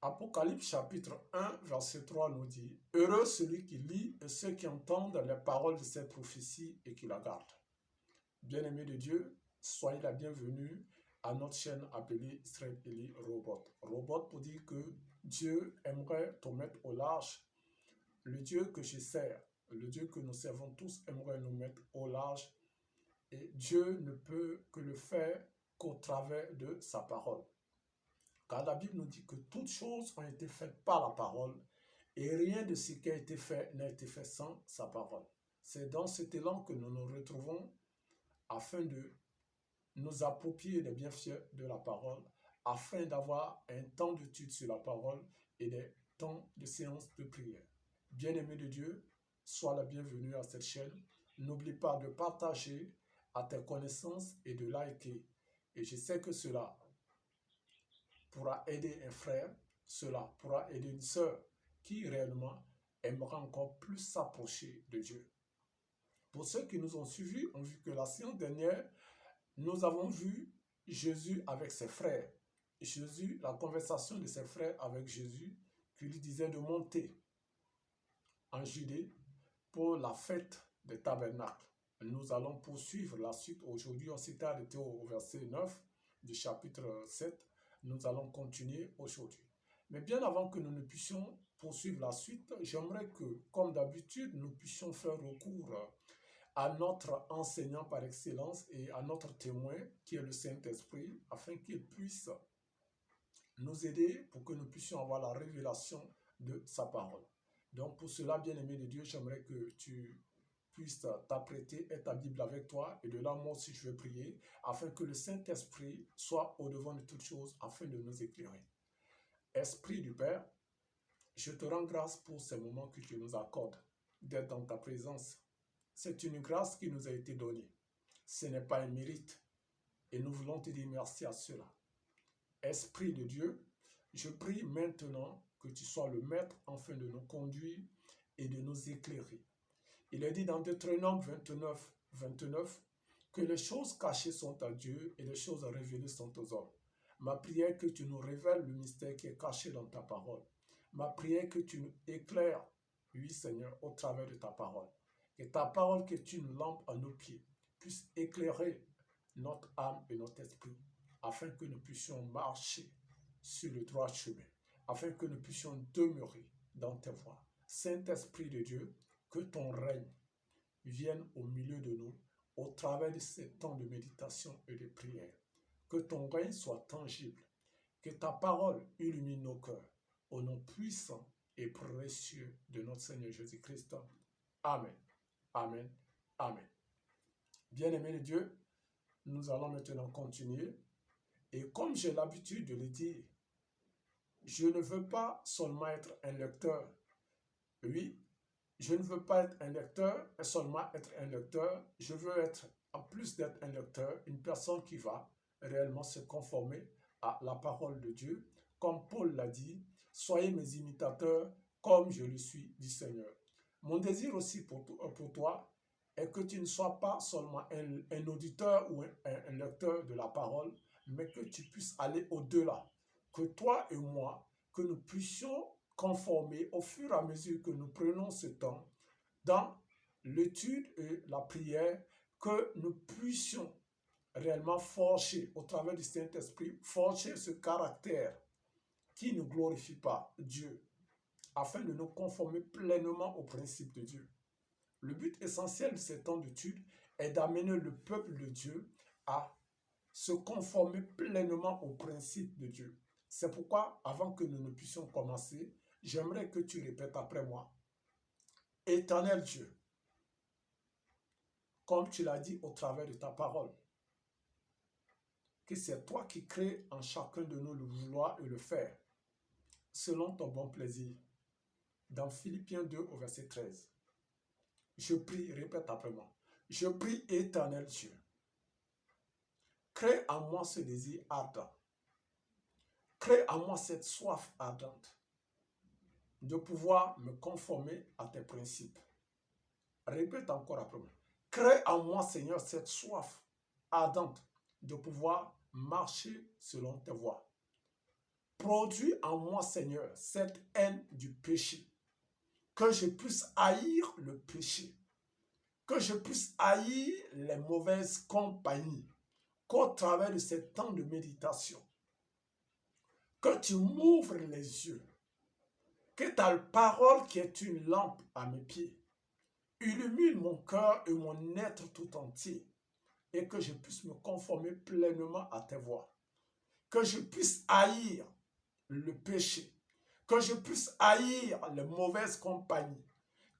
Apocalypse chapitre 1, verset 3 nous dit: Heureux celui qui lit et ceux qui entendent les paroles de cette prophétie et qui la gardent. Bien-aimés de Dieu, soyez la bienvenue à notre chaîne appelée Israël Eli Robot. Robot pour dire que Dieu aimerait te mettre au large. Le Dieu que je sers, le Dieu que nous servons tous aimerait nous mettre au large. Et Dieu ne peut que le faire qu'au travers de sa parole. Car la Bible nous dit que toutes choses ont été faites par la parole et rien de ce qui a été fait n'a été fait sans sa parole. C'est dans cet élan que nous nous retrouvons afin de nous approprier les bienfaits de la parole, afin d'avoir un temps d'étude sur la parole et des temps de séance de prière. Bien-aimé de Dieu, sois la bienvenue à cette chaîne. N'oublie pas de partager à tes connaissances et de liker. Et je sais que cela pourra aider un frère, cela pourra aider une sœur qui réellement aimera encore plus s'approcher de Dieu. Pour ceux qui nous ont suivis, ont vu que la séance dernière, nous avons vu Jésus avec ses frères. Jésus, la conversation de ses frères avec Jésus, qui lui disait de monter en Judée pour la fête des tabernacles. Nous allons poursuivre la suite. Aujourd'hui, on s'était arrêté au verset 9 du chapitre 7. Nous allons continuer aujourd'hui. Mais bien avant que nous ne puissions poursuivre la suite, j'aimerais que, comme d'habitude, nous puissions faire recours à notre enseignant par excellence et à notre témoin, qui est le Saint-Esprit, afin qu'il puisse nous aider pour que nous puissions avoir la révélation de sa parole. Donc pour cela, bien-aimé de Dieu, j'aimerais que tu puisses t'apprêter et ta Bible avec toi. Et de là, moi aussi, je vais prier, afin que le Saint-Esprit soit au-devant de toutes choses, afin de nous éclairer. Esprit du Père, je te rends grâce pour ces moments que tu nous accordes, d'être dans ta présence. C'est une grâce qui nous a été donnée. Ce n'est pas un mérite. Et nous voulons te dire merci à cela. Esprit de Dieu, je prie maintenant que tu sois le maître afin de nous conduire et de nous éclairer. Il est dit dans Deutéronome 29, 29 que les choses cachées sont à Dieu et les choses révélées sont aux hommes. Ma prière est que tu nous révèles le mystère qui est caché dans ta parole. Ma prière est que tu nous éclaires, oui Seigneur, au travers de ta parole. Que ta parole qui est une lampe à nos pieds puisse éclairer notre âme et notre esprit, afin que nous puissions marcher sur le droit chemin, afin que nous puissions demeurer dans tes voies. Saint-Esprit de Dieu, que ton règne vienne au milieu de nous, au travers de ces temps de méditation et de prière. Que ton règne soit tangible, que ta parole illumine nos cœurs, au nom puissant et précieux de notre Seigneur Jésus-Christ. Amen. Amen. Amen. Bien-aimés de Dieu, nous allons maintenant continuer. Et comme j'ai l'habitude de le dire, je ne veux pas seulement être un lecteur. Oui, je ne veux pas être un lecteur et seulement être un lecteur. Je veux être, en plus d'être un lecteur, une personne qui va réellement se conformer à la parole de Dieu. Comme Paul l'a dit, soyez mes imitateurs comme je le suis du Seigneur. Mon désir aussi pour toi est que tu ne sois pas seulement un auditeur ou un lecteur de la parole, mais que tu puisses aller au-delà. Que toi et moi, que nous puissions conformer au fur et à mesure que nous prenons ce temps dans l'étude et la prière, que nous puissions réellement forger au travers du Saint-Esprit, forger ce caractère qui ne glorifie pas Dieu, afin de nous conformer pleinement aux principes de Dieu. Le but essentiel de ces temps d'étude est d'amener le peuple de Dieu à se conformer pleinement aux principes de Dieu. C'est pourquoi, avant que nous ne puissions commencer, j'aimerais que tu répètes après moi. Éternel Dieu, comme tu l'as dit au travers de ta parole, que c'est toi qui crées en chacun de nous le vouloir et le faire, selon ton bon plaisir. Dans Philippiens 2 au verset 13. Je prie, répète après moi. Je prie, éternel Dieu, crée en moi ce désir ardent. Crée en moi cette soif ardente de pouvoir me conformer à tes principes. Répète encore après moi. Crée en moi, Seigneur, cette soif ardente de pouvoir marcher selon tes voies. Produis en moi, Seigneur, cette haine du péché, que je puisse haïr le péché, que je puisse haïr les mauvaises compagnies, qu'au travers de ces temps de méditation, que tu m'ouvres les yeux, que ta parole qui est une lampe à mes pieds, illumine mon cœur et mon être tout entier, et que je puisse me conformer pleinement à tes voies, que je puisse haïr le péché, que je puisse haïr les mauvaises compagnies,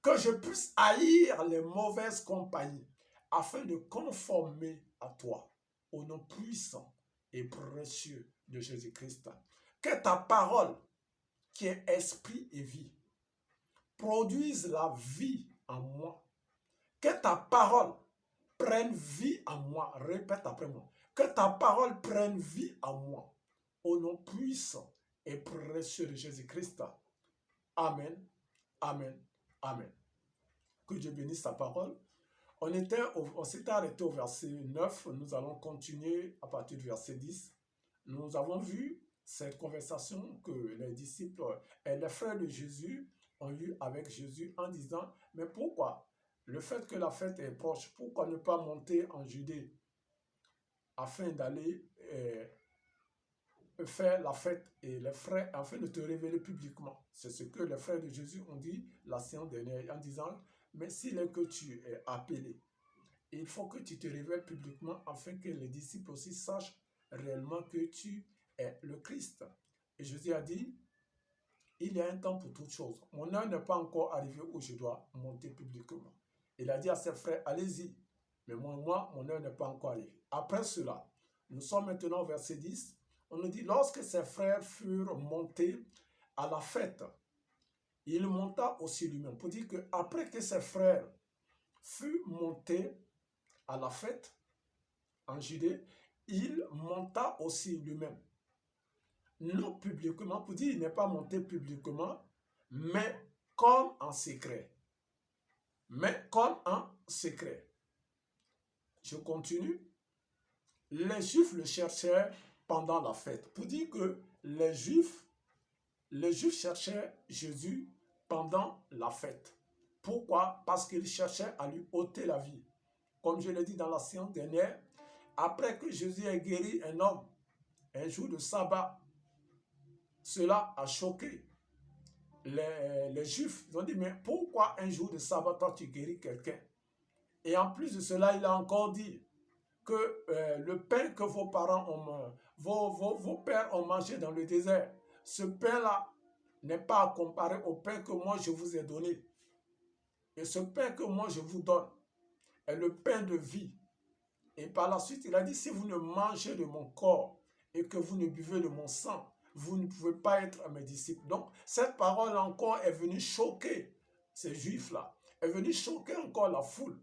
que je puisse haïr les mauvaises compagnies, afin de conformer à toi, au nom puissant et précieux de Jésus-Christ. Que ta parole, qui est esprit et vie, produise la vie en moi. Que ta parole prenne vie en moi. Répète après moi. Que ta parole prenne vie en moi. Au nom puissant et précieux de Jésus-Christ. Amen, amen, amen. Que Dieu bénisse sa parole. On s'était arrêté au verset 9. Nous allons continuer à partir du verset 10. Nous avons vu cette conversation que les disciples et les frères de Jésus ont eu avec Jésus en disant, mais pourquoi le fait que la fête est proche, pourquoi ne pas monter en Judée afin d'aller faire la fête et les frères, afin de te révéler publiquement. C'est ce que les frères de Jésus ont dit la séance dernière en disant, mais s'il est que tu es appelé, il faut que tu te révèles publiquement afin que les disciples aussi sachent réellement que tu es le Christ. Et Jésus a dit, il y a un temps pour toutes choses. Mon heure n'est pas encore arrivée où je dois monter publiquement. Il a dit à ses frères, allez-y. Mais moi, mon heure n'est pas encore arrivée. Après cela, nous sommes maintenant au verset 10. On nous dit, lorsque ses frères furent montés à la fête, il monta aussi lui-même. Pour dire qu'après que ses frères furent montés à la fête en Judée, il monta aussi lui-même. Non publiquement, pour dire qu'il n'est pas monté publiquement, mais comme en secret. Mais comme en secret. Je continue. Les Juifs le cherchaient pendant la fête. Pour dire que les Juifs cherchaient Jésus pendant la fête. Pourquoi? Parce qu'ils cherchaient à lui ôter la vie. Comme je l'ai dit dans la séance dernière, après que Jésus ait guéri un homme, un jour de sabbat, cela a choqué les Juifs. Ils ont dit, mais pourquoi un jour de sabbat, toi tu guéris quelqu'un? Et en plus de cela, il a encore dit que le pain que vos parents ont, vos pères ont mangé dans le désert, ce pain-là n'est pas à comparer au pain que moi je vous ai donné. Et ce pain que moi je vous donne est le pain de vie. Et par la suite, il a dit, si vous ne mangez de mon corps et que vous ne buvez de mon sang, vous ne pouvez pas être mes disciples. Donc, cette parole encore est venue choquer ces Juifs-là, est venue choquer encore la foule.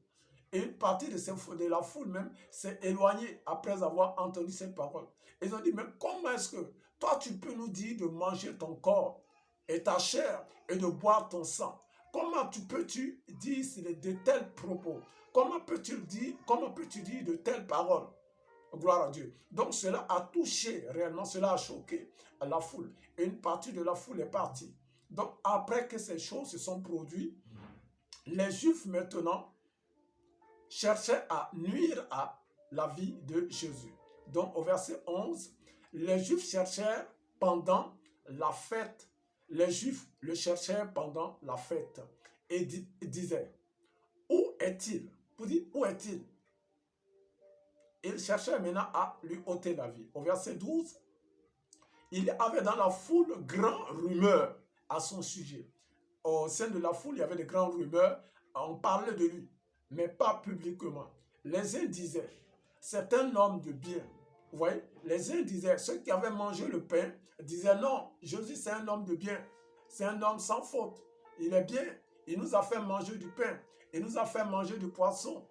Et une partie de la foule même s'est éloignée après avoir entendu cette parole. Ils ont dit, mais comment est-ce que toi tu peux nous dire de manger ton corps et ta chair et de boire ton sang? Comment peux-tu dire de tels propos? Comment peux-tu dire de telles paroles? Gloire à Dieu. Donc cela a touché réellement, cela a choqué la foule. Et une partie de la foule est partie. Donc après que ces choses se sont produites, les Juifs maintenant cherchaient à nuire à la vie de Jésus. Donc au verset 11, les Juifs cherchèrent pendant la fête. Les Juifs le cherchèrent pendant la fête et disaient, où est-il? Pour dire, où est-il? Il cherchait maintenant à lui ôter la vie. Au verset 12, il y avait dans la foule grand rumeur à son sujet. Au sein de la foule, il y avait de grandes rumeurs. On parlait de lui, mais pas publiquement. Les uns disaient, c'est un homme de bien. Vous voyez, les uns disaient, ceux qui avaient mangé le pain, disaient non, Jésus c'est un homme de bien. C'est un homme sans faute. Il est bien. Il nous a fait manger du pain. Il nous a fait manger du poisson.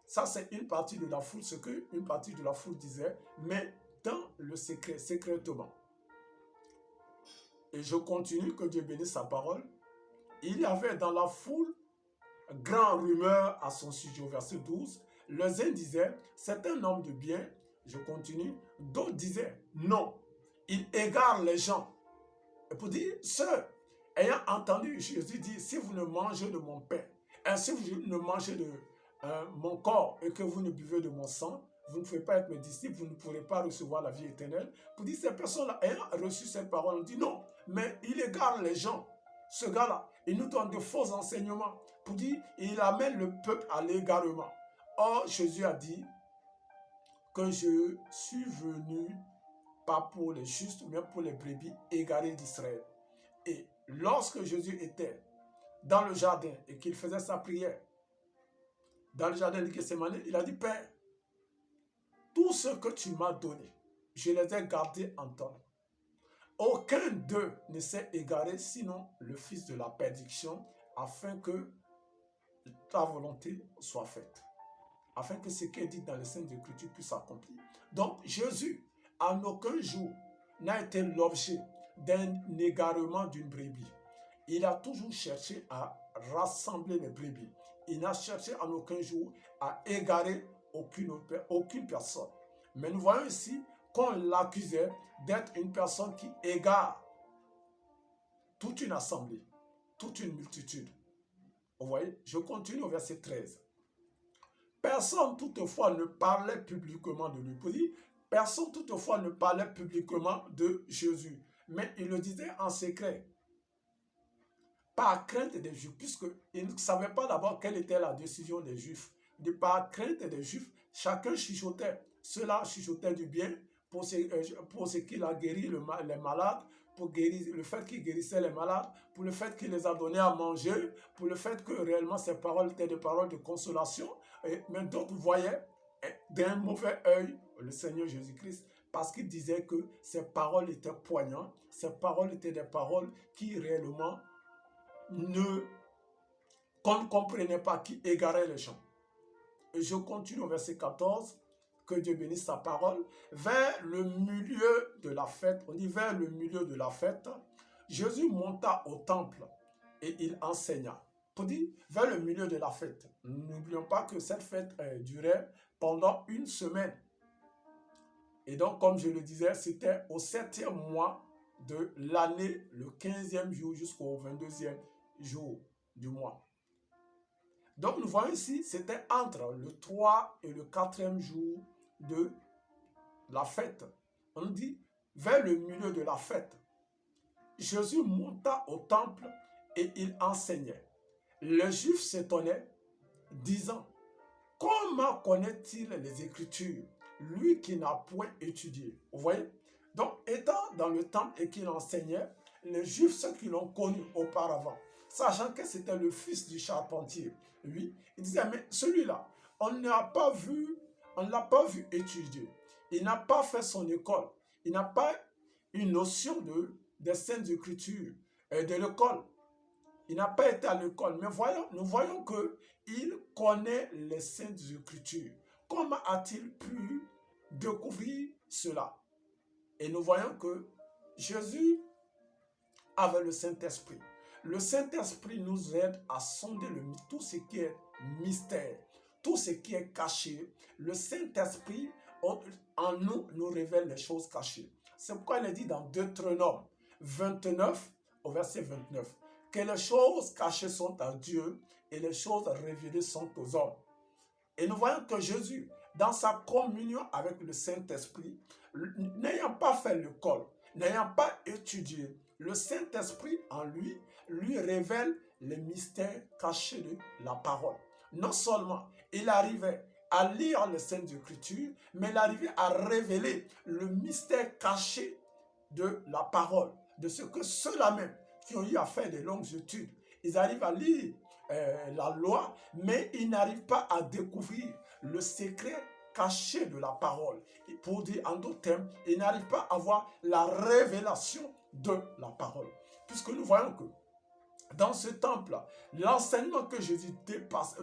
Ça, c'est une partie de la foule, ce qu'une partie de la foule disait, mais dans le secret, secrètement. Et je continue, que Dieu bénisse sa parole. Il y avait dans la foule grand rumeur à son sujet, au verset 12. Les uns disaient, c'est un homme de bien. Je continue. D'autres disaient, non, il égare les gens. Et pour dire, ceux ayant entendu Jésus dire, si vous ne mangez de mon pain, et si vous ne mangez de mon corps et que vous ne buvez de mon sang, vous ne pouvez pas être mes disciples, vous ne pourrez pas recevoir la vie éternelle. Pour dire, ces personnes-là, ayant reçu cette parole, on dit non, mais il égare les gens. Ce gars-là, il nous donne de faux enseignements. Pour dire, il amène le peuple à l'égarement. Or, Jésus a dit que je suis venu pas pour les justes, mais pour les brebis égarées d'Israël. Et lorsque Jésus était dans le jardin et qu'il faisait sa prière, dans le jardin de Gethsémani, il a dit, Père, tout ce que tu m'as donné, je les ai gardés en toi. Aucun d'eux ne s'est égaré, sinon le fils de la perdition, afin que ta volonté soit faite. Afin que ce qui est dit dans les Saintes Écritures puisse s'accomplir. Donc, Jésus, en aucun jour, n'a été l'objet d'un égarement d'une brebis. Il a toujours cherché à rassembler les brebis. Il n'a cherché en aucun jour à égarer aucune personne. Mais nous voyons ici qu'on l'accusait d'être une personne qui égare toute une assemblée, toute une multitude. Vous voyez, je continue au verset 13. Personne toutefois ne parlait publiquement de lui. Personne toutefois ne parlait publiquement de Jésus. Mais il le disait en secret. Par crainte des Juifs, puisqu'ils ne savaient pas d'abord quelle était la décision des Juifs. Par crainte des Juifs, chacun chuchotait. Ceux-là chuchotaient du bien pour ce qu'il a guéri les malades, pour guérir, le fait qu'il guérissait les malades, pour le fait qu'il les a donnés à manger, pour le fait que réellement ces paroles étaient des paroles de consolation. Mais d'autres voyaient d'un mauvais œil le Seigneur Jésus-Christ parce qu'il disait que ces paroles étaient poignantes, ces paroles étaient des paroles qui réellement qu'on ne comprenait pas, qui égaraient les gens. Et je continue au verset 14, que Dieu bénisse sa parole. Vers le milieu de la fête, on dit vers le milieu de la fête, Jésus monta au temple et il enseigna. Pour dire, vers le milieu de la fête. N'oublions pas que cette fête durait pendant une semaine. Et donc, comme je le disais, c'était au 7e mois de l'année, le 15e jour jusqu'au 22e jour du mois. Donc, nous voyons ici, c'était entre le 3 et le 4e jour de la fête. On dit, vers le milieu de la fête, Jésus monta au temple et il enseignait. Les Juifs s'étonnaient, disant, comment connaît-il les Écritures, lui qui n'a point étudié? Vous voyez? Donc, étant dans le temple et qu'il enseignait, les Juifs, ceux qui l'ont connu auparavant, sachant que c'était le fils du charpentier, lui, il disait, mais celui-là, on ne l'a pas vu étudier. Il n'a pas fait son école. Il n'a pas une notion des Saintes Écritures et de l'école. Il n'a pas été à l'école, mais nous voyons qu'il connaît les Saintes Écritures. Comment a-t-il pu découvrir cela? Et nous voyons que Jésus avait le Saint-Esprit. Le Saint-Esprit nous aide à sonder tout ce qui est mystère, tout ce qui est caché. Le Saint-Esprit en nous révèle les choses cachées. C'est pourquoi il est dit dans Deutéronome 29 au verset 29 que les choses cachées sont à Dieu et les choses révélées sont aux hommes. Et nous voyons que Jésus, dans sa communion avec le Saint-Esprit, n'ayant pas fait l'école, n'ayant pas étudié, le Saint-Esprit en lui révèle les mystères cachés de la parole. Non seulement il arrivait à lire les Saintes Écritures, mais il arrivait à révéler le mystère caché de la parole, de ce que ceux-là même qui ont eu à faire des longues études, ils arrivent à lire la loi, mais ils n'arrivent pas à découvrir le secret caché de la parole. Et pour dire en d'autres termes, ils n'arrivent pas à voir la révélation de la parole. Puisque nous voyons que dans ce temple, l'enseignement que Jésus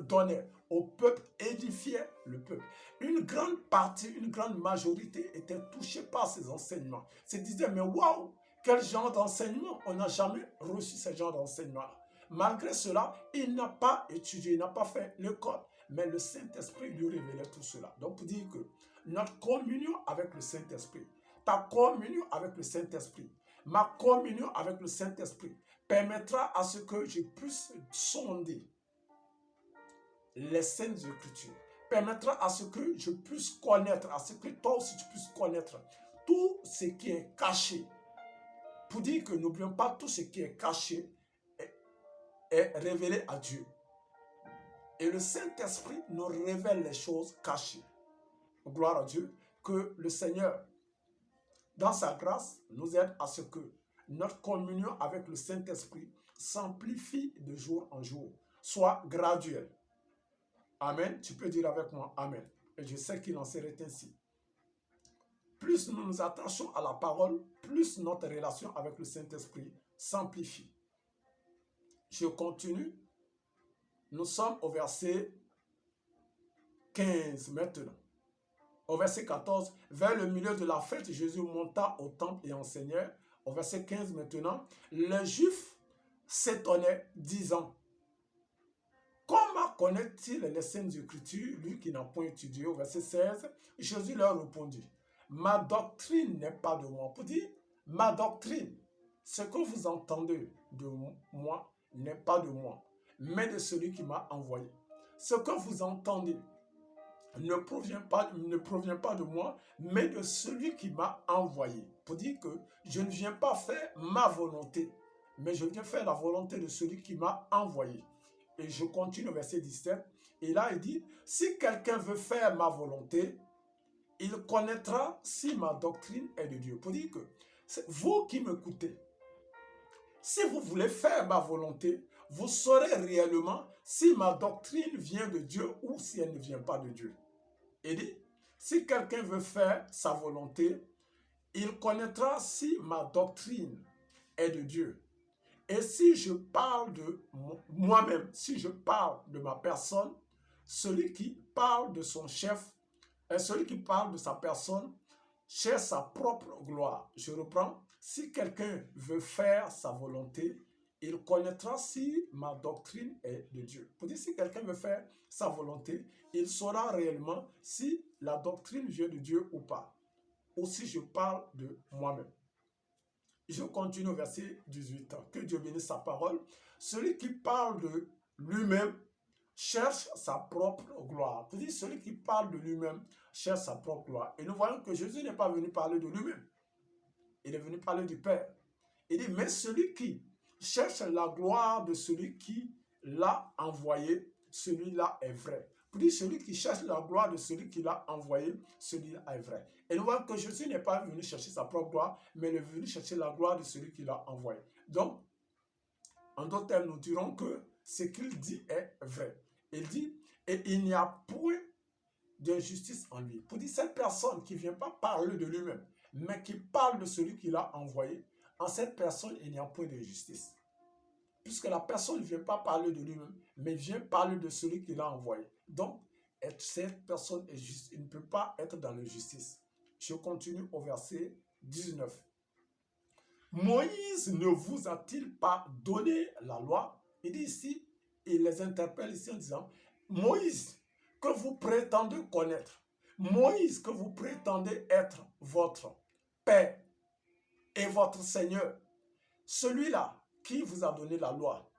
donnait au peuple édifiait le peuple. Une grande partie, une grande majorité était touchée par ces enseignements. Se disait, mais waouh, quel genre d'enseignement? On n'a jamais reçu ce genre d'enseignement-là. Malgré cela, il n'a pas étudié, il n'a pas fait l'école. Mais le Saint-Esprit lui révélait tout cela. Donc, pour dire que notre communion avec le Saint-Esprit ta communion avec le Saint-Esprit, ma communion avec le Saint-Esprit permettra à ce que je puisse sonder les Saintes Écritures, permettra à ce que je puisse connaître, à ce que toi aussi tu puisses connaître tout ce qui est caché. Pour dire que n'oublions pas tout ce qui est caché est révélé à Dieu. Et le Saint-Esprit nous révèle les choses cachées. Gloire à Dieu, que le Seigneur, dans sa grâce, nous aide à ce que notre communion avec le Saint-Esprit s'amplifie de jour en jour, soit graduelle. Amen. Tu peux dire avec moi Amen. Et je sais qu'il en serait ainsi. Plus nous nous attachons à la parole, plus notre relation avec le Saint-Esprit s'amplifie. Je continue. Nous sommes au verset 15 maintenant. Au verset 14, vers le milieu de la fête, Jésus monta au temple et enseignait. Au verset 15 maintenant, les Juifs s'étonnaient, disant, comment connaît-il les Saintes Écritures, lui qui n'a point étudié? Au verset 16, Jésus leur répondit, ma doctrine n'est pas de moi. Pour dire, ma doctrine, ce que vous entendez de moi n'est pas de moi, mais de celui qui m'a envoyé. Ce que vous entendez ne provient pas de moi, mais de celui qui m'a envoyé. Pour dire que je ne viens pas faire ma volonté, mais je viens faire la volonté de celui qui m'a envoyé. Et je continue au verset 17. Et là, il dit, si quelqu'un veut faire ma volonté, il connaîtra si ma doctrine est de Dieu. Pour dire que c'est vous qui m'écoutez, si vous voulez faire ma volonté, vous saurez réellement si ma doctrine vient de Dieu ou si elle ne vient pas de Dieu. Il dit, si quelqu'un veut faire sa volonté, il connaîtra si ma doctrine est de Dieu. Et si je parle de moi-même, si je parle de ma personne, celui qui parle de son chef, et celui qui parle de sa personne, cherche sa propre gloire. Je reprends, si quelqu'un veut faire sa volonté, il connaîtra si ma doctrine est de Dieu. Pour dire, si quelqu'un veut faire sa volonté, il saura réellement si la doctrine vient de Dieu ou pas, ou si je parle de moi-même. Je continue au verset 18. Que Dieu bénisse sa parole. Celui qui parle de lui-même cherche sa propre gloire. Pour dire, celui qui parle de lui-même cherche sa propre gloire. Et nous voyons que Jésus n'est pas venu parler de lui-même. Il est venu parler du Père. Il dit, mais celui qui cherche la gloire de celui qui l'a envoyé, celui-là est vrai. Pour dire, celui qui cherche la gloire de celui qui l'a envoyé, celui-là est vrai. Et nous voyons que Jésus n'est pas venu chercher sa propre gloire, mais il est venu chercher la gloire de celui qui l'a envoyé. Donc, en d'autres termes, nous dirons que ce qu'il dit est vrai. Il dit, et il n'y a point d'injustice en lui. Pour dire, cette personne qui ne vient pas parler de lui-même, mais qui parle de celui qui l'a envoyé, en cette personne, il n'y a point de justice. Puisque la personne ne vient pas parler de lui-même, mais vient parler de celui qui l'a envoyé. Donc, cette personne est juste. Il ne peut pas être dans l'injustice. Je continue au verset 19. Moïse ne vous a-t-il pas donné la loi? Il dit ici, il les interpelle ici en disant, Moïse, que vous prétendez connaître, Moïse, que vous prétendez être votre Père et votre Seigneur, celui-là qui vous a donné la loi.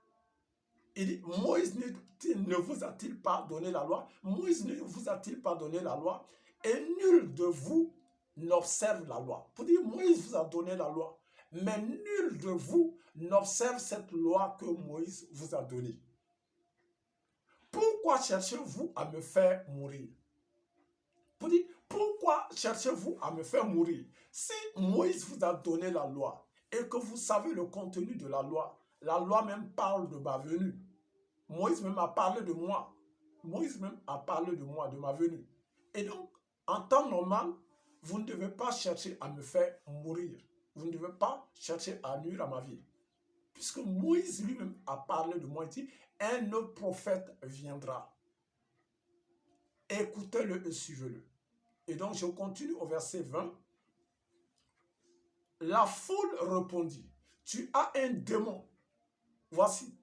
Il dit, Moïse ne vous a-t-il pas donné la loi? Moïse ne vous a-t-il pas donné la loi? Et nul de vous n'observe la loi. Pour dire, Moïse vous a donné la loi, mais nul de vous n'observe cette loi que Moïse vous a donnée. Pourquoi cherchez-vous à me faire mourir? Pour dire, pourquoi cherchez-vous à me faire mourir? Si Moïse vous a donné la loi et que vous savez le contenu de la loi même parle de ma venue. Moïse même a parlé de moi. Moïse même a parlé de moi, de ma venue. Et donc, en temps normal, vous ne devez pas chercher à me faire mourir. Vous ne devez pas chercher à nuire à ma vie. Puisque Moïse lui-même a parlé de moi, il dit, un autre prophète viendra. Écoutez-le et suivez-le. Et donc, je continue au verset 20. La foule répondit, tu as un démon. Voici.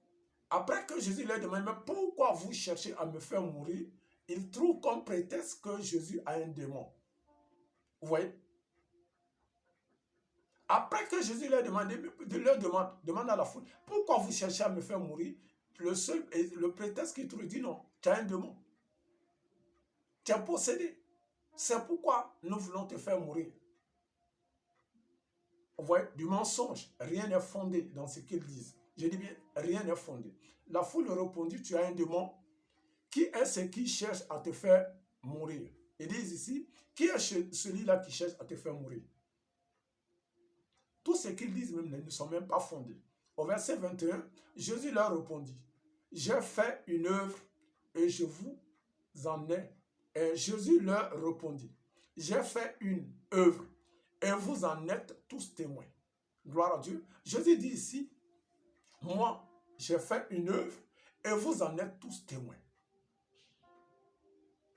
Après que Jésus leur demande, mais pourquoi vous cherchez à me faire mourir? Il trouve comme prétexte que Jésus a un démon. Vous voyez? Après que Jésus leur demande à la foule, pourquoi vous cherchez à me faire mourir? Le prétexte qu'il trouve dit non, tu as un démon. Tu es possédé. C'est pourquoi nous voulons te faire mourir. Vous voyez, du mensonge, rien n'est fondé dans ce qu'ils disent. Je dis bien, rien n'est fondé. La foule répondit, tu as un démon. Qui est ce qui cherche à te faire mourir? Ils disent ici, qui est celui-là qui cherche à te faire mourir? Tout ce qu'ils disent même ne sont même pas fondés. Au verset 21, Jésus leur répondit, j'ai fait une œuvre et je vous en ai. Et Jésus leur répondit, j'ai fait une œuvre et vous en êtes tous témoins. Gloire à Dieu. Jésus dit ici, moi, j'ai fait une œuvre et vous en êtes tous témoins.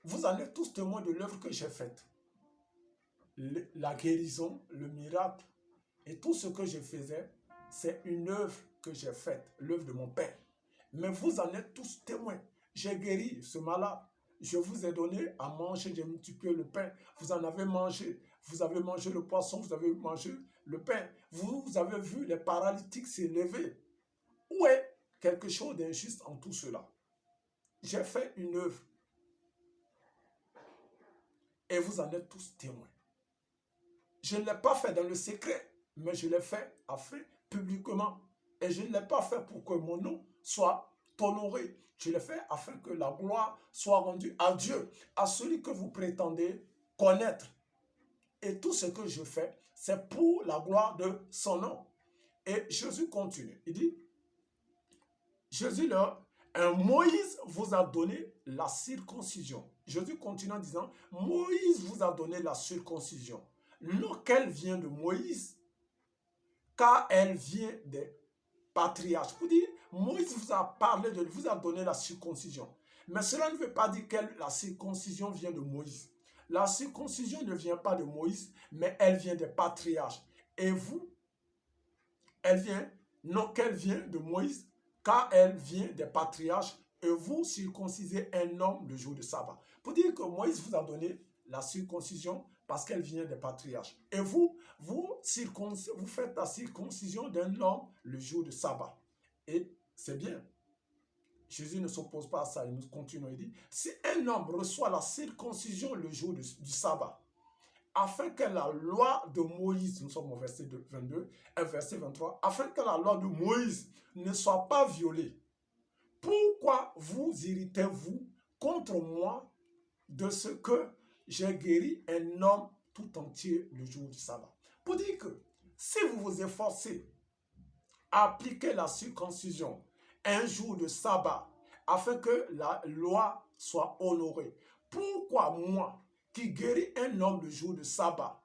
Vous en êtes tous témoins de l'œuvre que j'ai faite. La guérison, le miracle et tout ce que je faisais, c'est une œuvre que j'ai faite, l'œuvre de mon Père. Mais vous en êtes tous témoins. J'ai guéri ce malade. Je vous ai donné à manger, j'ai multiplié le pain. Vous en avez mangé. Vous avez mangé le poisson, vous avez mangé le pain. Vous avez vu les paralytiques s'élever. Où est quelque chose d'injuste en tout cela? J'ai fait une œuvre. Et vous en êtes tous témoins. Je ne l'ai pas fait dans le secret, mais je l'ai fait publiquement. Et je ne l'ai pas fait pour que mon nom soit honoré. Je l'ai fait afin que la gloire soit rendue à Dieu, à celui que vous prétendez connaître. Et tout ce que je fais, c'est pour la gloire de son nom. Et Jésus continue. Il dit, Jésus leur, Moïse vous a donné la circoncision. Jésus continue en disant, Moïse vous a donné la circoncision. Non qu'elle vient de Moïse, car elle vient des patriarches. Vous dites, Moïse vous a parlé vous a donné la circoncision. Mais cela ne veut pas dire que la circoncision vient de Moïse. La circoncision ne vient pas de Moïse, mais elle vient des patriarches. Et vous, elle vient, non qu'elle vient de Moïse, car elle vient des patriarches, et vous circoncisez un homme le jour de sabbat. Pour dire que Moïse vous a donné la circoncision parce qu'elle vient des patriarches. Et vous faites la circoncision d'un homme le jour de sabbat. Et c'est bien. Jésus ne s'oppose pas à ça. Il nous continue. Il dit, si un homme reçoit la circoncision le jour du sabbat, afin que la loi de Moïse, nous sommes au verset 22 et verset 23, afin que la loi de Moïse ne soit pas violée, pourquoi vous irritez-vous contre moi de ce que j'ai guéri un homme tout entier le jour du sabbat? Pour dire que si vous vous efforcez à appliquer la circoncision un jour de sabbat afin que la loi soit honorée, pourquoi moi qui guéris un homme le jour de sabbat,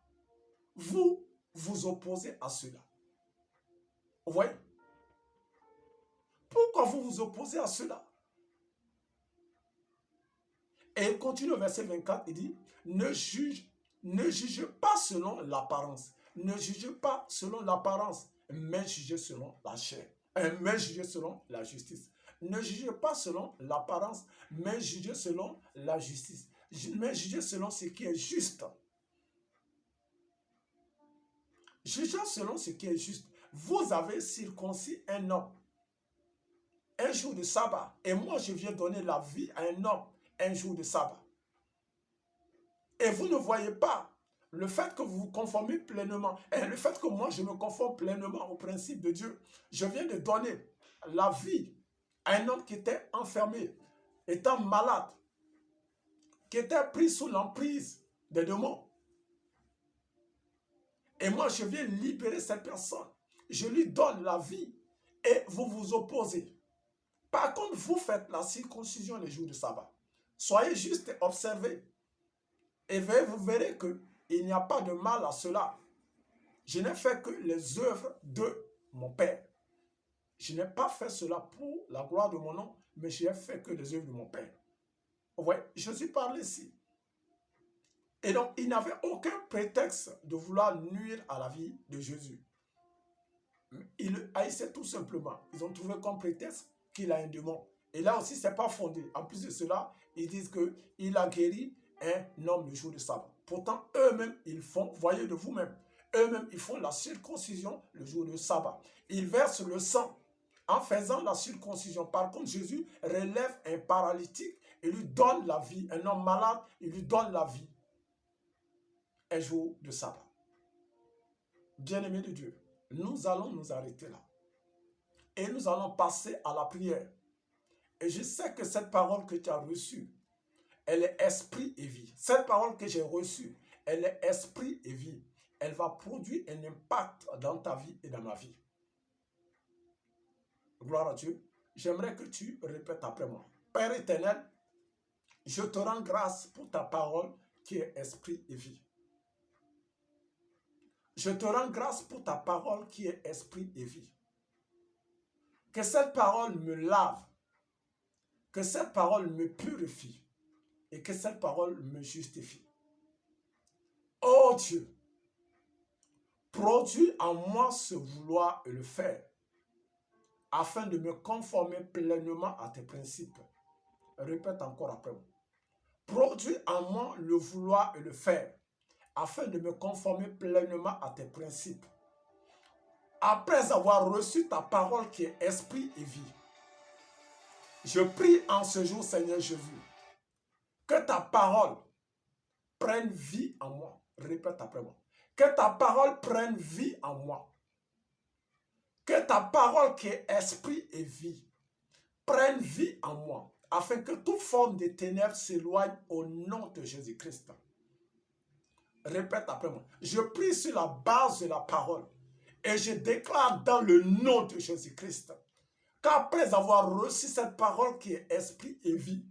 vous vous opposez à cela? Vous voyez? Pourquoi vous vous opposez à cela? Et il continue au verset 24, il dit, ne juge pas selon l'apparence. Ne jugez pas selon l'apparence, mais jugez selon la chair. Mais jugez selon la justice. Ne jugez pas selon l'apparence, mais jugez selon la justice. Mais jugez selon ce qui est juste. Jugez selon ce qui est juste. Vous avez circoncis un homme un jour de sabbat. Et moi, je viens donner la vie à un homme un jour de sabbat. Et vous ne voyez pas le fait que vous vous conformez pleinement, et le fait que moi, je me conforme pleinement au principe de Dieu. Je viens de donner la vie à un homme qui était enfermé, étant malade, qui était pris sous l'emprise des démons. Et moi, je viens libérer cette personne. Je lui donne la vie et vous vous opposez. Par contre, vous faites la circoncision les jours de sabbat. Soyez juste et observez. Et vous verrez qu'il n'y a pas de mal à cela. Je n'ai fait que les œuvres de mon Père. Je n'ai pas fait cela pour la gloire de mon nom, mais je n'ai fait que les œuvres de mon Père. Vous voyez, Jésus parle ici. Et donc, il n'avait aucun prétexte de vouloir nuire à la vie de Jésus. Il le haïssait tout simplement. Ils ont trouvé comme prétexte qu'il a un démon. Et là aussi, ce n'est pas fondé. En plus de cela, ils disent qu'il a guéri un homme le jour de sabbat. Pourtant, eux-mêmes, ils font, voyez de vous-même, eux-mêmes, ils font la circoncision le jour du sabbat. Ils versent le sang en faisant la circoncision. Par contre, Jésus relève un paralytique et lui donne la vie. Un homme malade, il lui donne la vie. Un jour de sabbat. Bien-aimés de Dieu, nous allons nous arrêter là. Et nous allons passer à la prière. Et je sais que cette parole que tu as reçue, elle est esprit et vie. Cette parole que j'ai reçue, elle est esprit et vie. Elle va produire un impact dans ta vie et dans ma vie. Gloire à Dieu. J'aimerais que tu répètes après moi. Père éternel, je te rends grâce pour ta parole qui est esprit et vie. Je te rends grâce pour ta parole qui est esprit et vie. Que cette parole me lave, que cette parole me purifie et que cette parole me justifie. Oh Dieu, produis en moi ce vouloir et le faire, afin de me conformer pleinement à tes principes. Répète encore après moi. Produis en moi le vouloir et le faire, afin de me conformer pleinement à tes principes. Après avoir reçu ta parole qui est esprit et vie, je prie en ce jour, Seigneur Jésus, que ta parole prenne vie en moi. Répète après moi. Que ta parole prenne vie en moi. Que ta parole qui est esprit et vie prenne vie en moi, afin que toute forme de ténèbres s'éloigne au nom de Jésus-Christ. Répète après moi. Je prie sur la base de la parole et je déclare dans le nom de Jésus-Christ qu'après avoir reçu cette parole qui est esprit et vie,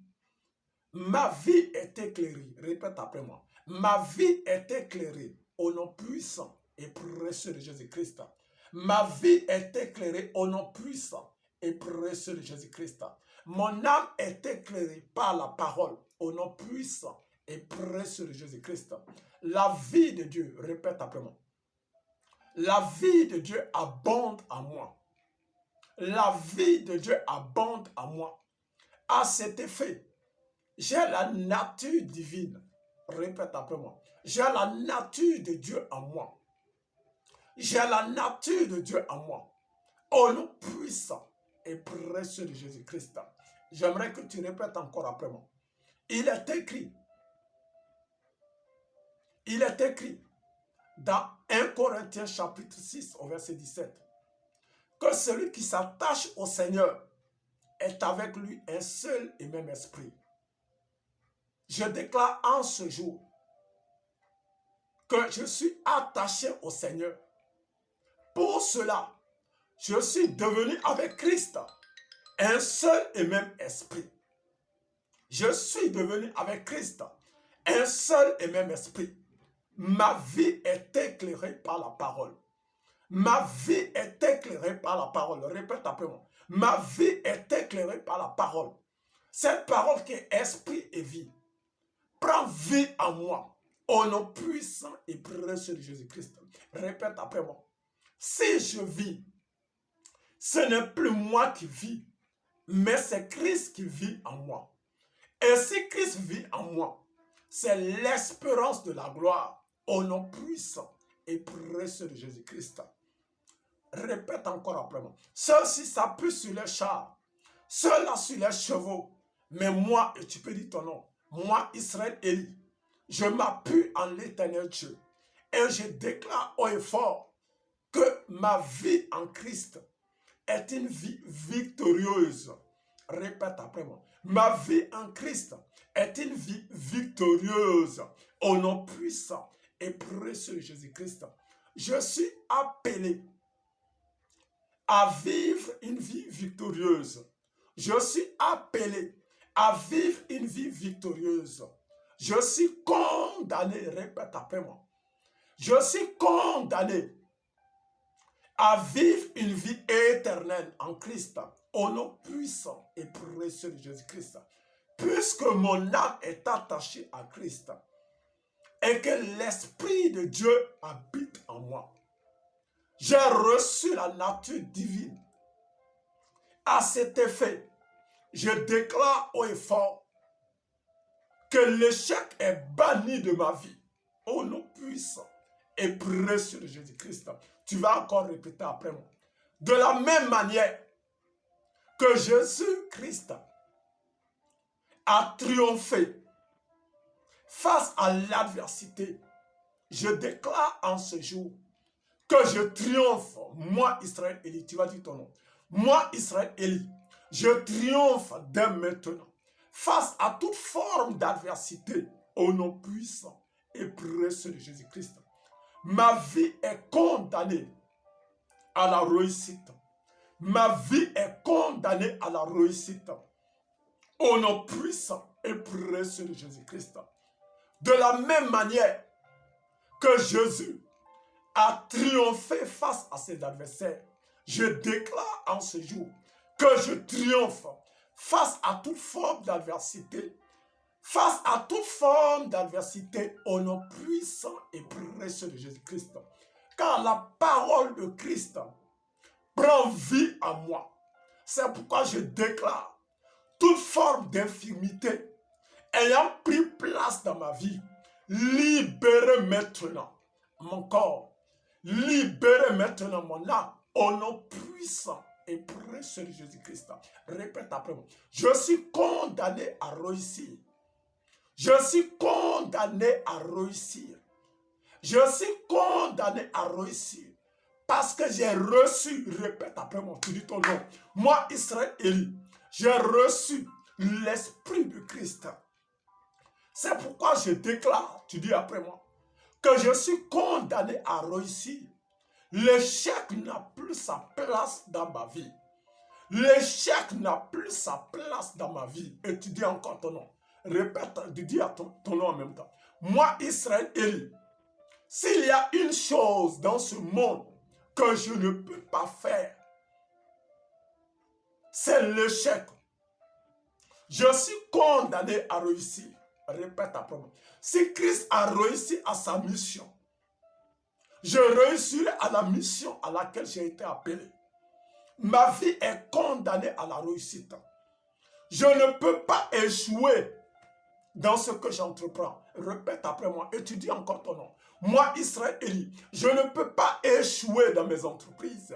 ma vie est éclairée. Répète après moi. Ma vie est éclairée au nom puissant et précieux de Jésus-Christ. Ma vie est éclairée au nom puissant et précieux de Jésus-Christ. Mon âme est éclairée par la parole au nom puissant et précieux de Jésus-Christ. La vie de Dieu, répète après moi. La vie de Dieu abonde en moi. La vie de Dieu abonde en moi. À cet effet, j'ai la nature divine. Répète après moi. J'ai la nature de Dieu en moi. J'ai la nature de Dieu en moi. Au nom puissant et précieux de Jésus-Christ. J'aimerais que tu répètes encore après moi. Il est écrit dans 1 Corinthiens chapitre 6 au verset 17 que celui qui s'attache au Seigneur est avec lui un seul et même esprit. Je déclare en ce jour que je suis attaché au Seigneur. Pour cela, je suis devenu avec Christ un seul et même esprit. Je suis devenu avec Christ un seul et même esprit. Ma vie est éclairée par la parole. Ma vie est éclairée par la parole. Répète après moi. Ma vie est éclairée par la parole. Cette parole qui est esprit et vie prend vie en moi. Au nom puissant et précieux de Jésus-Christ. Répète après moi. Si je vis, ce n'est plus moi qui vis, mais c'est Christ qui vit en moi. Et si Christ vit en moi, c'est l'espérance de la gloire au nom puissant et précieux de Jésus-Christ. Répète encore après moi. Ceux-ci s'appuient sur les chars, ceux-là sur les chevaux. Mais moi, et tu peux dire ton nom, moi, Israël Élie, je m'appuie en l'Éternel Dieu. Et je déclare haut et fort que ma vie en Christ est une vie victorieuse. Répète après moi. Ma vie en Christ est une vie victorieuse au nom puissant et précieux de Jésus-Christ. Je suis appelé à vivre une vie victorieuse. Je suis appelé à vivre une vie victorieuse. Je suis condamné, répète après moi. Je suis condamné à vivre une vie éternelle en Christ, au nom puissant et précieux de Jésus-Christ. Puisque mon âme est attachée à Christ et que l'Esprit de Dieu habite en moi, j'ai reçu la nature divine. À cet effet, je déclare haut et fort que l'échec est banni de ma vie, au nom puissant et précieux de Jésus-Christ. Tu vas encore répéter après moi. De la même manière que Jésus-Christ a triomphé face à l'adversité, je déclare en ce jour que je triomphe, moi Israël Élie, tu vas dire ton nom, moi Israël Élie, je triomphe dès maintenant face à toute forme d'adversité au nom puissant et précieux de Jésus-Christ. Ma vie est condamnée à la réussite. Ma vie est condamnée à la réussite au nom puissant et précieux de Jésus-Christ. De la même manière que Jésus a triomphé face à ses adversaires, je déclare en ce jour que je triomphe face à toute forme d'adversité, face à toute forme d'adversité au nom puissant et précieux de Jésus-Christ. Car la parole de Christ prend vie à moi. C'est pourquoi je déclare toute forme d'infirmité ayant pris place dans ma vie, libérez maintenant mon corps, libérez maintenant mon âme au nom puissant et précieux de Jésus-Christ. Répète après moi. Je suis condamné à réussir. Je suis condamné à réussir. Je suis condamné à réussir. Parce que j'ai reçu, répète après moi, tu dis ton nom. Moi, Israël Élie, j'ai reçu l'Esprit de Christ. C'est pourquoi je déclare, tu dis après moi, que je suis condamné à réussir. L'échec n'a plus sa place dans ma vie. L'échec n'a plus sa place dans ma vie. Et tu dis encore ton nom. Répète, tu dis à ton nom en même temps. Moi, Israël Élie, s'il y a une chose dans ce monde que je ne peux pas faire, c'est l'échec. Je suis condamné à réussir. Répète après moi. Si Christ a réussi à sa mission, je réussirai à la mission à laquelle j'ai été appelé. Ma vie est condamnée à la réussite. Je ne peux pas échouer dans ce que j'entreprends. Répète après moi et tu dis encore ton nom. Moi, Israël Élie, je ne peux pas échouer dans mes entreprises.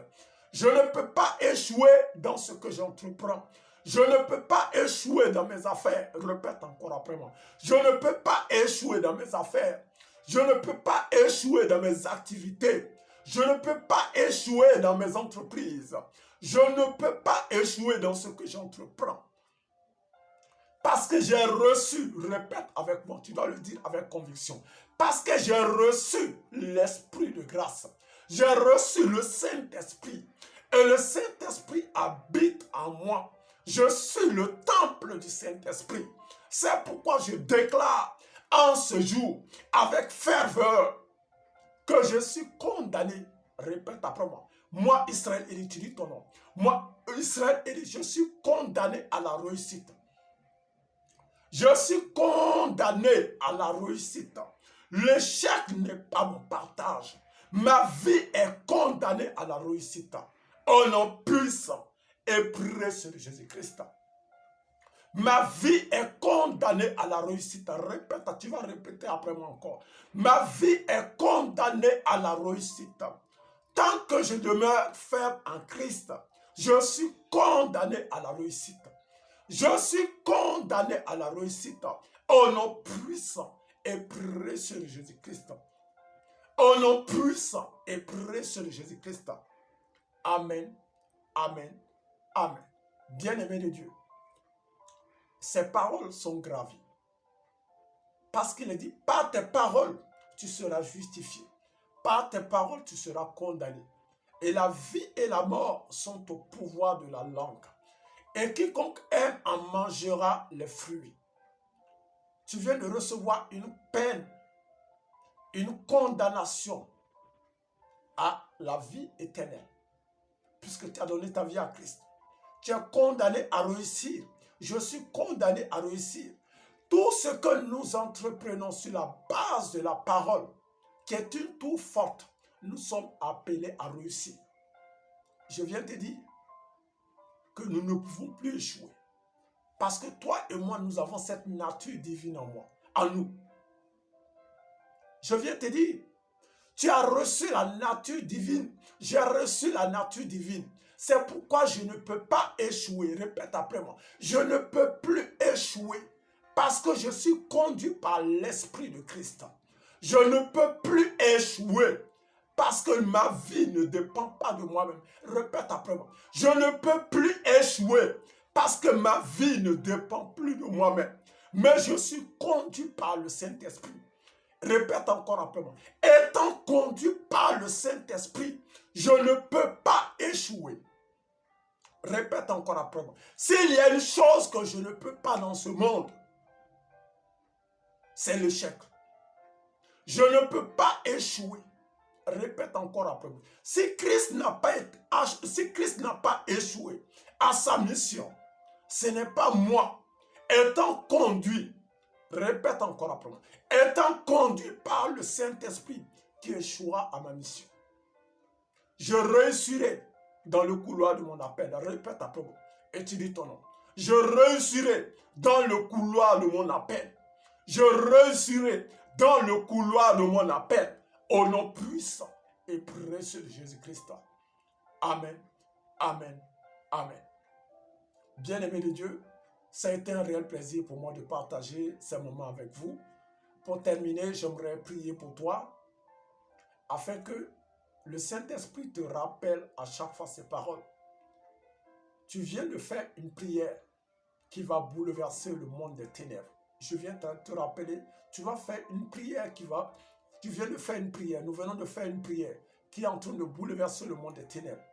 Je ne peux pas échouer dans ce que j'entreprends. Je ne peux pas échouer dans mes affaires. Répète encore après moi. Je ne peux pas échouer dans mes affaires. Je ne peux pas échouer dans mes activités. Je ne peux pas échouer dans mes entreprises. Je ne peux pas échouer dans ce que j'entreprends. Parce que j'ai reçu, répète avec moi, tu dois le dire avec conviction. Parce que j'ai reçu l'Esprit de grâce. J'ai reçu le Saint-Esprit. Et le Saint-Esprit habite en moi. Je suis le temple du Saint-Esprit. C'est pourquoi je déclare en ce jour, avec ferveur, que je suis condamné. Répète après moi. Moi, Israël Élie, tu dis ton nom. Moi, Israël Élie, je suis condamné à la réussite. Je suis condamné à la réussite. L'échec n'est pas mon partage. Ma vie est condamnée à la réussite. Au nom puissant et précieux de Jésus-Christ. Ma vie est condamnée à la réussite. Répète, tu vas répéter après moi encore. Ma vie est condamnée à la réussite. Tant que je demeure ferme en Christ, je suis condamné à la réussite. Je suis condamné à la réussite au nom puissant et précieux de Jésus-Christ. Au nom puissant et précieux de Jésus-Christ. Amen, amen, amen. Bien-aimé de Dieu, ces paroles sont gravies. Parce qu'il est dit, par tes paroles, tu seras justifié. Par tes paroles, tu seras condamné. Et la vie et la mort sont au pouvoir de la langue. Et quiconque aime en mangera les fruits. Tu viens de recevoir une peine, une condamnation à la vie éternelle. Puisque tu as donné ta vie à Christ. Tu es condamné à réussir. Je suis condamné à réussir. Tout ce que nous entreprenons sur la base de la parole, qui est une tour forte, nous sommes appelés à réussir. Je viens te dire que nous ne pouvons plus échouer. Parce que toi et moi, nous avons cette nature divine en nous. Je viens te dire, Tu as reçu la nature divine. J'ai reçu la nature divine. C'est pourquoi je ne peux pas échouer. Répète après moi. Je ne peux plus échouer parce que je suis conduit par l'Esprit de Christ. Je ne peux plus échouer parce que ma vie ne dépend pas de moi-même. Répète après moi. Je ne peux plus échouer parce que ma vie ne dépend plus de moi-même. Mais je suis conduit par le Saint-Esprit. Répète encore après moi. Étant conduit par le Saint-Esprit, je ne peux pas échouer. Répète encore après moi. S'il y a une chose que je ne peux pas dans ce monde, c'est l'échec. Je ne peux pas échouer. Répète encore après moi. Si Christ n'a pas échoué à sa mission, ce n'est pas moi, étant conduit, répète encore après moi, étant conduit par le Saint-Esprit qui échouera à ma mission. Je réussirai dans le couloir de mon appel. Répète après moi et tu dis ton nom. Je réussirai dans le couloir de mon appel. Je réussirai dans le couloir de mon appel. Au nom puissant et précieux de Jésus-Christ. Amen, amen, amen. Bien-aimé de Dieu, ça a été un réel plaisir pour moi de partager ces moments avec vous. Pour terminer, j'aimerais prier pour toi afin que le Saint-Esprit te rappelle à chaque fois ces paroles. Tu viens de faire une prière qui va bouleverser le monde des ténèbres. Je viens te rappeler, tu vas faire une prière tu viens de faire une prière, nous venons de faire une prière qui est en train de bouleverser le monde des ténèbres.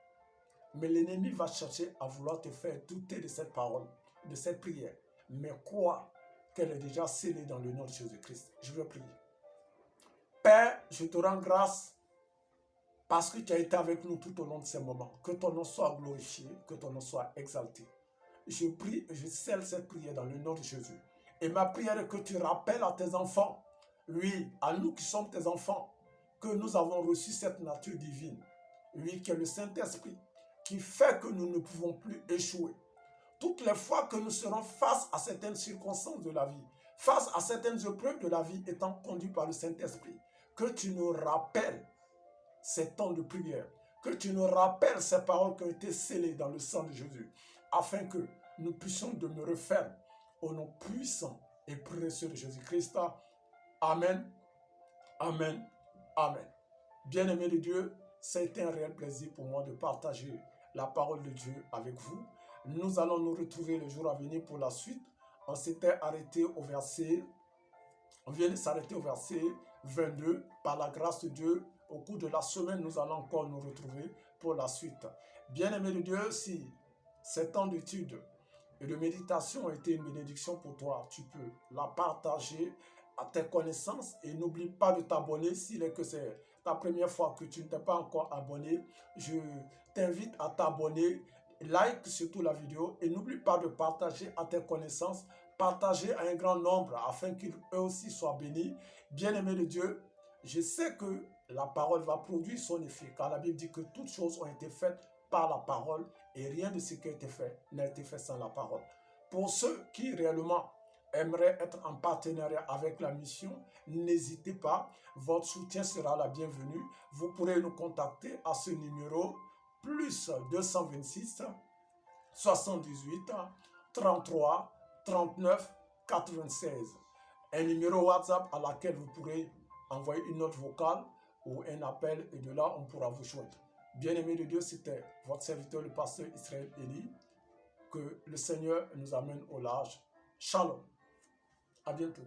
Mais l'ennemi va chercher à vouloir te faire douter de cette parole, de cette prière. Mais crois qu'elle est déjà scellée dans le nom de Jésus-Christ. Je veux prier. Père, je te rends grâce parce que tu as été avec nous tout au long de ces moments. Que ton nom soit glorifié, que ton nom soit exalté. Je prie et je scelle cette prière dans le nom de Jésus. Et ma prière est que tu rappelles à tes enfants, oui, à nous qui sommes tes enfants, que nous avons reçu cette nature divine. Oui, qui est le Saint-Esprit, qui fait que nous ne pouvons plus échouer. Toutes les fois que nous serons face à certaines circonstances de la vie, face à certaines épreuves de la vie étant conduits par le Saint-Esprit, que tu nous rappelles ces temps de prière, que tu nous rappelles ces paroles qui ont été scellées dans le sang de Jésus, afin que nous puissions demeurer fermes au nom puissant et précieux de Jésus-Christ. Amen, amen, amen. Bien-aimé de Dieu, ça a été un réel plaisir pour moi de partager la parole de Dieu avec vous. Nous allons nous retrouver le jour à venir pour la suite. On s'était arrêté au verset, on vient de s'arrêter au verset 22. Par la grâce de Dieu, au cours de la semaine, nous allons encore nous retrouver pour la suite. Bien-aimé de Dieu, si ces temps d'études et de méditation ont été une bénédiction pour toi, tu peux la partager à tes connaissances et n'oublie pas de t'abonner s'il est que c'est ta première fois que tu ne t'es pas encore abonné. Je t'invite à t'abonner, like surtout la vidéo et n'oublie pas de partager à tes connaissances, partager à un grand nombre afin qu'ils eux aussi soient bénis. Bien-aimé de Dieu, je sais que la parole va produire son effet car la Bible dit que toutes choses ont été faites par la parole et rien de ce qui a été fait n'a été fait sans la parole. Pour ceux qui réellement aimeraient être en partenariat avec la mission, n'hésitez pas, votre soutien sera la bienvenue. Vous pourrez nous contacter à ce numéro plus 226 78 33 39 96. Un numéro WhatsApp à laquelle vous pourrez envoyer une note vocale ou un appel et de là on pourra vous joindre. Bien-aimé de Dieu, c'était votre serviteur le pasteur Israël Eli. Que le Seigneur nous amène au large. Shalom. À bientôt.